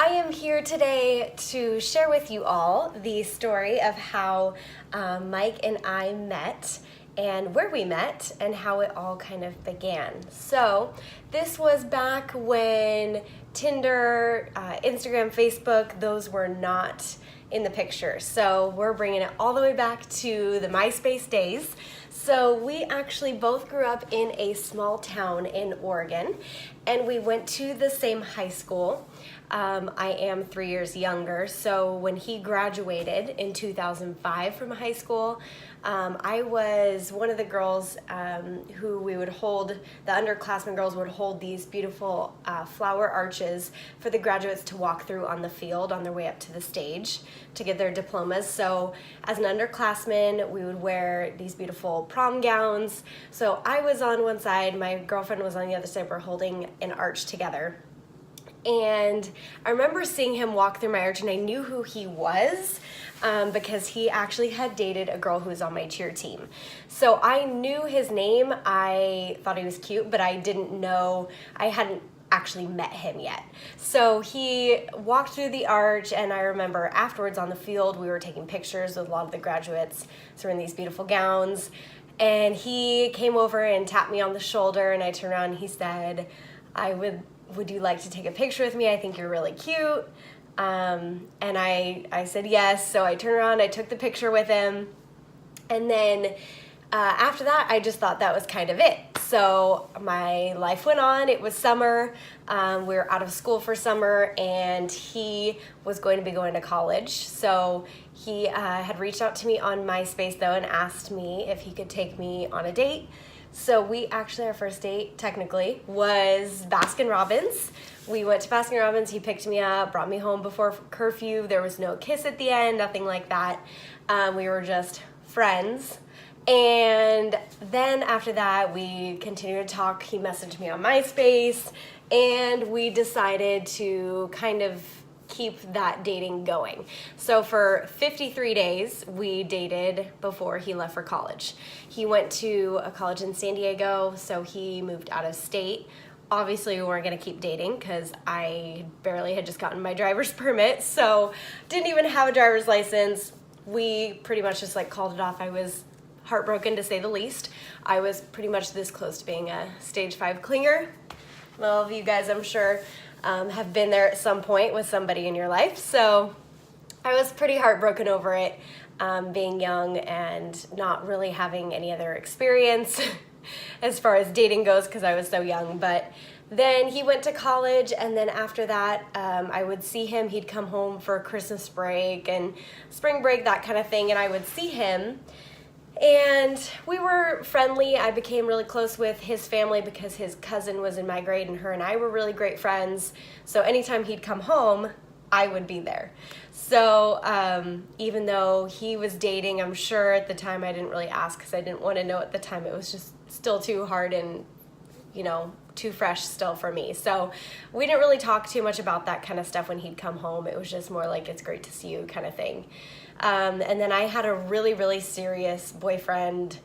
I am here today to share with you all the story of how Mike and I met and where we met and how it all kind of began. So this was back when Tinder, Instagram, Facebook, those were not in the picture. So we're bringing it all the way back to the MySpace days. So we actually both grew up in a small town in Oregon, and we went to the same high school. I am 3 years younger, so when he graduated in 2005 from high school, I was one of the girls who we would hold, the underclassmen girls would hold these beautiful flower arches for the graduates to walk through on the field on their way up to the stage to get their diplomas. So as an underclassman, we would wear these beautiful prom gowns. So I was on one side, my girlfriend was on the other side, we're holding an arch together. And I remember seeing him walk through my arch, and I knew who he was because he actually had dated a girl who was on my cheer team. So I knew his name. I thought he was cute, but I didn't know, I hadn't actually met him yet. So he walked through the arch, and I remember afterwards on the field, we were taking pictures with a lot of the graduates. So we're in these beautiful gowns, and he came over and tapped me on the shoulder, and I turned around and he said, would you like to take a picture with me? I think you're really cute. And I said yes, so I turned around, I took the picture with him, and then after that, I just thought that was kind of it. So my life went on. It was summer. We were out of school for summer, and he was going to be going to college. So he had reached out to me on MySpace, though, and asked me if he could take me on a date. So our first date, technically, was Baskin-Robbins. We went to Baskin-Robbins, he picked me up, brought me home before curfew. There was no kiss at the end, nothing like that. We were just friends. And then after that, we continued to talk. He messaged me on MySpace, and we decided to kind of keep that dating going. So for 53 days, we dated before he left for college. He went to a college in San Diego, so he moved out of state. Obviously, we weren't gonna keep dating because I barely had just gotten my driver's permit, so didn't even have a driver's license. We pretty much just called it off. I was heartbroken, to say the least. I was pretty much this close to being a stage 5 clinger. All of you guys, I'm sure, have been there at some point with somebody in your life. So I was pretty heartbroken over it, being young and not really having any other experience as far as dating goes because I was so young. But then he went to college, and then after that, I would see him. He'd come home for Christmas break and spring break, that kind of thing, and I would see him. And we were friendly. I became really close with his family because his cousin was in my grade, and her and I were really great friends. So anytime he'd come home, I would be there. So even though he was dating, I'm sure at the time I didn't really ask because I didn't want to know at the time. It was just still too hard and, too fresh still for me. So we didn't really talk too much about that kind of stuff when he'd come home. It was just more like, it's great to see you kind of thing. And then I had a really, really serious boyfriend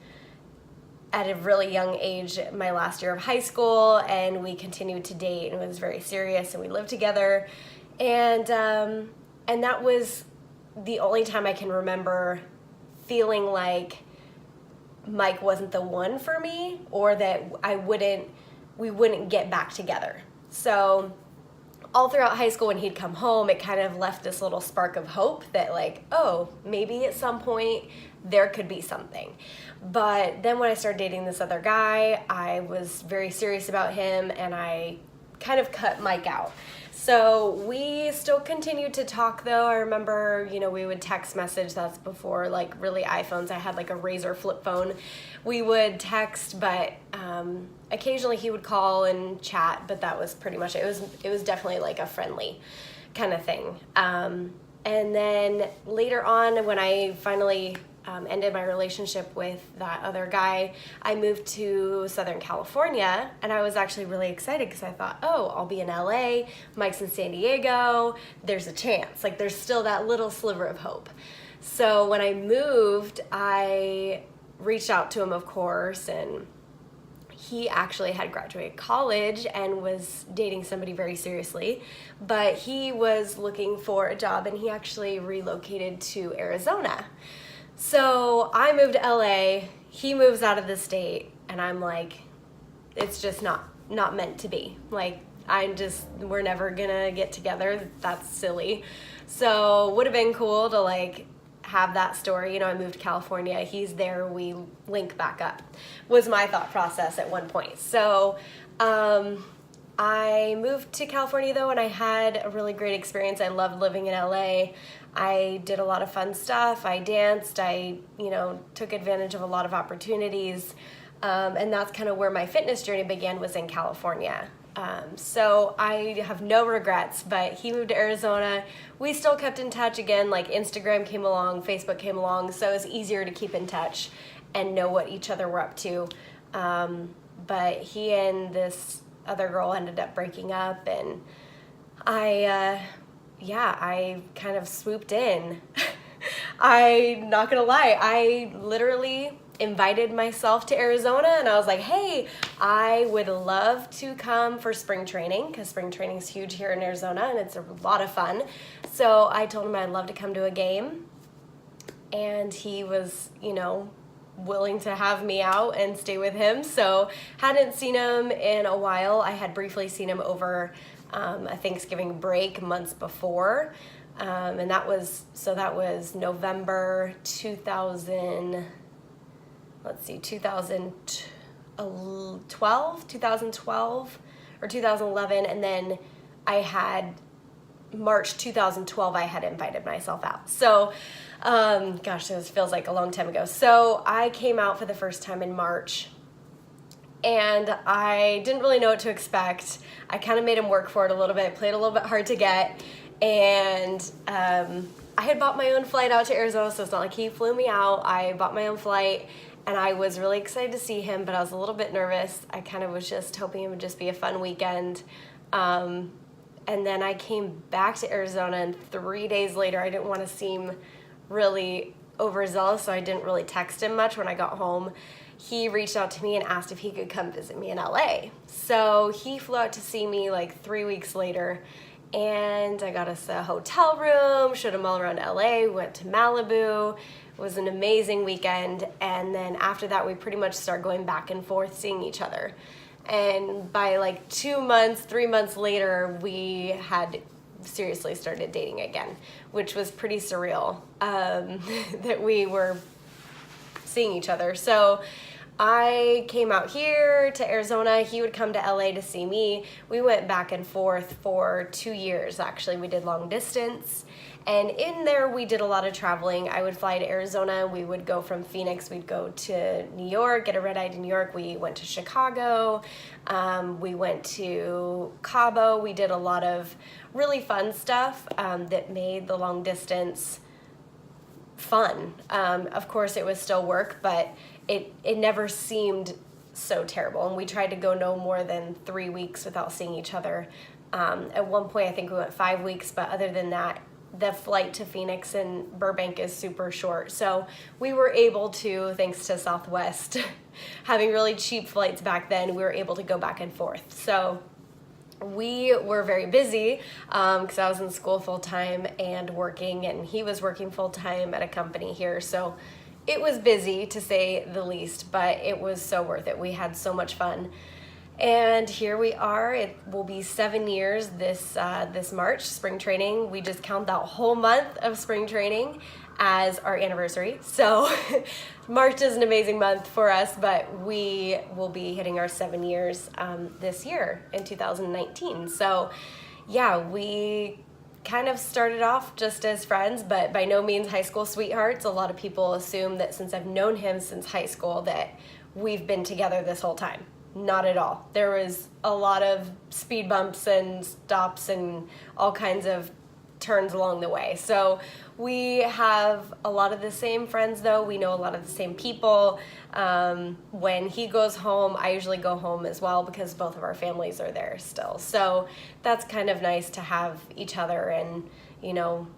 at a really young age, my last year of high school, and we continued to date, and it was very serious, and we lived together. And that was the only time I can remember feeling like Mike wasn't the one for me, or that we wouldn't get back together. So all throughout high school when he'd come home, it kind of left this little spark of hope that maybe at some point there could be something. But then when I started dating this other guy, I was very serious about him, and I kind of cut Mike out. So we still continued to talk, though. I remember, we would text message. That's before really iPhones. I had a Razor flip phone. We would text, but occasionally he would call and chat, but that was pretty much it. It was definitely a friendly kind of thing. And then later on, when I finally ended my relationship with that other guy, I moved to Southern California, and I was actually really excited because I thought, I'll be in LA, Mike's in San Diego, there's a chance. There's still that little sliver of hope. So when I moved, I reached out to him, of course, and he actually had graduated college and was dating somebody very seriously, but he was looking for a job and he actually relocated to Arizona. So I moved to LA, he moves out of the state, and I'm like, it's just not meant to be. Like, we're never gonna get together. That's silly. So would have been cool to like have that story. You know, I moved to California, he's there, we link back up, was my thought process at one point. So I moved to California though, and I had a really great experience. I loved living in LA. I did a lot of fun stuff. I danced. I, took advantage of a lot of opportunities. And that's kind of where my fitness journey began, was in California. So I have no regrets, but he moved to Arizona. We still kept in touch again, like Instagram came along, Facebook came along, so it was easier to keep in touch and know what each other were up to. But he and this other girl ended up breaking up, and I kind of swooped in. I'm not gonna lie, I literally invited myself to Arizona, and I was like, hey, I would love to come for spring training, because spring training is huge here in Arizona and it's a lot of fun. So I told him I'd love to come to a game, and he was, willing to have me out and stay with him. So hadn't seen him in a while. I had briefly seen him over a Thanksgiving break months before. And that was November 2012 or 2011, and then I had March 2012 I had invited myself out. So gosh, this feels like a long time ago. So I came out for the first time in March, and I didn't really know what to expect. I kind of made him work for it a little bit, played a little bit hard to get, and I had bought my own flight out to Arizona, so it's not like he flew me out. I bought my own flight, and I was really excited to see him, but I was a little bit nervous. I kind of was just hoping it would just be a fun weekend. And then I came back to Arizona, and 3 days later, I didn't want to seem really overzealous, so I didn't really text him much when I got home. He reached out to me and asked if he could come visit me in LA. So he flew out to see me like 3 weeks later, and I got us a hotel room, showed him all around LA, went to Malibu. It was an amazing weekend, and then after that, we pretty much started going back and forth, seeing each other. And by like 3 months later, we had seriously started dating again, which was pretty surreal, that we were seeing each other. So I came out here to Arizona. He would come to LA to see me. We went back and forth for 2 years, actually. We did long distance. And in there, we did a lot of traveling. I would fly to Arizona. We would go from Phoenix. We'd go to New York, get a red eye to New York. We went to Chicago. We went to Cabo. We did a lot of really fun stuff that made the long distance fun. Of course, it was still work, but it never seemed so terrible. And we tried to go no more than 3 weeks without seeing each other. At one point, I think we went 5 weeks, but other than that, the flight to Phoenix and Burbank is super short. So we were able to, thanks to Southwest, having really cheap flights back then, we were able to go back and forth. So we were very busy because I was in school full-time and working, and he was working full-time at a company here. So it was busy, to say the least, but it was so worth it. We had so much fun. And here we are. It will be 7 years this March, spring training. We just count that whole month of spring training as our anniversary. So March is an amazing month for us, but we will be hitting our 7 years this year in 2019. So yeah, we kind of started off just as friends, but by no means high school sweethearts. A lot of people assume that since I've known him since high school that we've been together this whole time. Not at all. There was a lot of speed bumps and stops and all kinds of turns along the way. So we have a lot of the same friends, though. We know a lot of the same people. When he goes home, I usually go home as well because both of our families are there still. So that's kind of nice to have each other and, know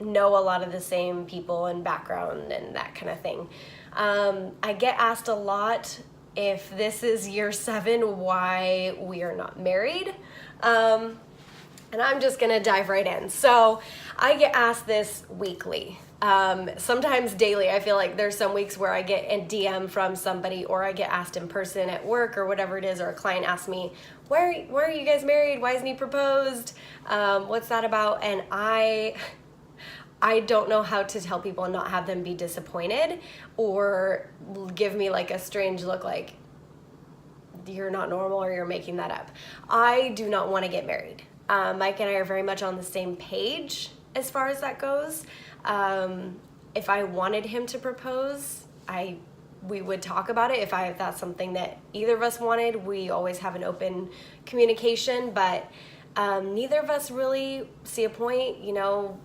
a lot of the same people and background and that kind of thing. I get asked a lot if this is year 7, why we are not married. And I'm just gonna dive right in. So I get asked this weekly, sometimes daily. I feel like there's some weeks where I get a DM from somebody, or I get asked in person at work or whatever it is, or a client asks me, why are you guys married? Why isn't he proposed? What's that about? And I don't know how to tell people and not have them be disappointed or give me like a strange look like you're not normal or you're making that up. I do not want to get married. Mike and I are very much on the same page as far as that goes. If I wanted him to propose, we would talk about it. If that's something that either of us wanted, we always have an open communication, but neither of us really see a point. You know,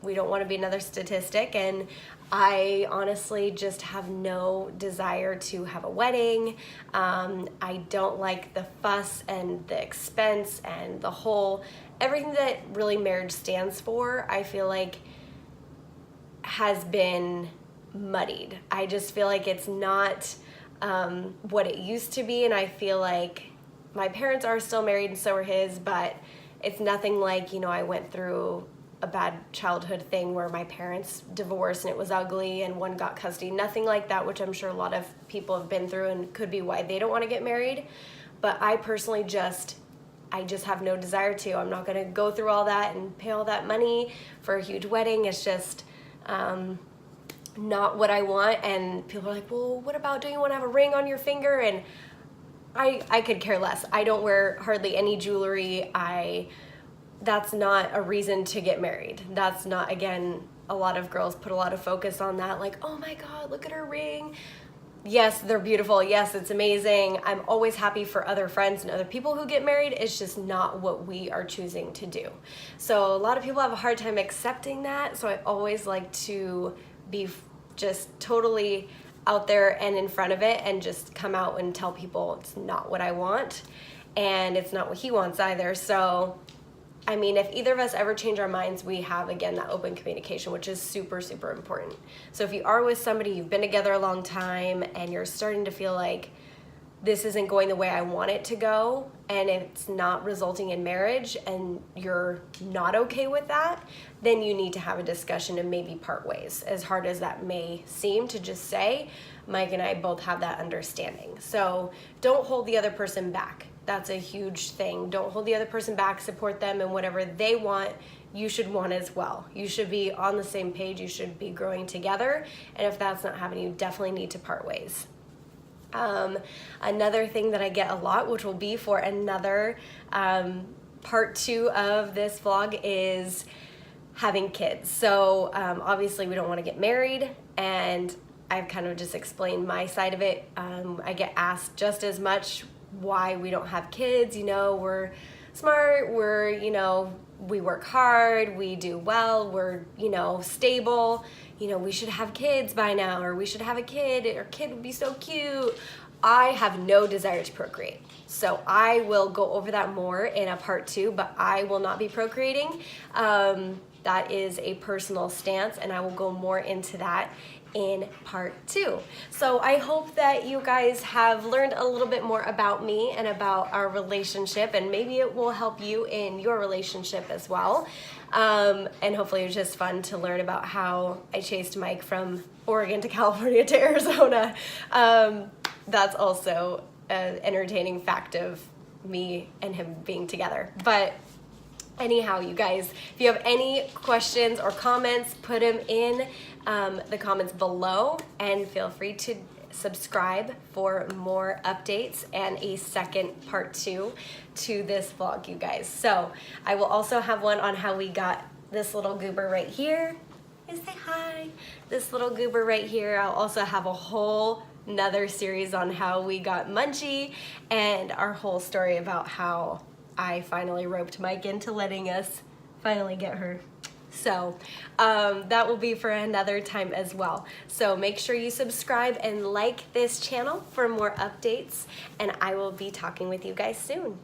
we don't want to be another statistic, and I honestly just have no desire to have a wedding. I don't like the fuss and the expense and everything that really marriage stands for, I feel like has been muddied. I just feel like it's not what it used to be, and I feel like my parents are still married and so are his, but it's nothing like, I went through a bad childhood thing where my parents divorced and it was ugly and one got custody. Nothing like that, which I'm sure a lot of people have been through and could be why they don't want to get married. But I personally I just have no desire to. I'm not going to go through all that and pay all that money for a huge wedding. It's just not what I want. And people are like, well, what about, do you want to have a ring on your finger? And I could care less. I don't wear hardly any jewelry. That's not a reason to get married. That's not, again, a lot of girls put a lot of focus on that, like, oh my God, look at her ring. Yes, they're beautiful. Yes, it's amazing. I'm always happy for other friends and other people who get married. It's just not what we are choosing to do. So a lot of people have a hard time accepting that. So I always like to be just totally out there and in front of it and just come out and tell people it's not what I want and it's not what he wants either. So I mean, if either of us ever change our minds, we have, again, that open communication, which is super, super important. So if you are with somebody, you've been together a long time, and you're starting to feel like this isn't going the way I want it to go, and it's not resulting in marriage, and you're not okay with that, then you need to have a discussion and maybe part ways. As hard as that may seem to just say, Mike and I both have that understanding. So don't hold the other person back. That's a huge thing. Don't hold the other person back, support them, and whatever they want, you should want as well. You should be on the same page, you should be growing together, and if that's not happening, you definitely need to part ways. Another thing that I get a lot, which will be for another part 2 of this vlog, is having kids. So obviously we don't want to get married, and I've kind of just explained my side of it. I get asked just as much why we don't have kids. We're smart, we work hard, we do well, we're, stable, we should have kids by now, or we should have a kid, or kid would be so cute. I have no desire to procreate. So I will go over that more in a part 2, but I will not be procreating. That is a personal stance, and I will go more into that in part 2. So I hope that you guys have learned a little bit more about me and about our relationship, and maybe it will help you in your relationship as well. And hopefully it was just fun to learn about how I chased Mike from Oregon to California to Arizona. That's also an entertaining fact of me and him being together. But anyhow, you guys, if you have any questions or comments, put them in the comments below, and feel free to subscribe for more updates and a second part 2 to this vlog, you guys. So I will also have one on how we got this little goober right here. Say hi. This little goober right here. I'll also have a whole another series on how we got Munchie, and our whole story about how I finally roped Mike into letting us finally get her. So that will be for another time as well. So make sure you subscribe and like this channel for more updates, and I will be talking with you guys soon.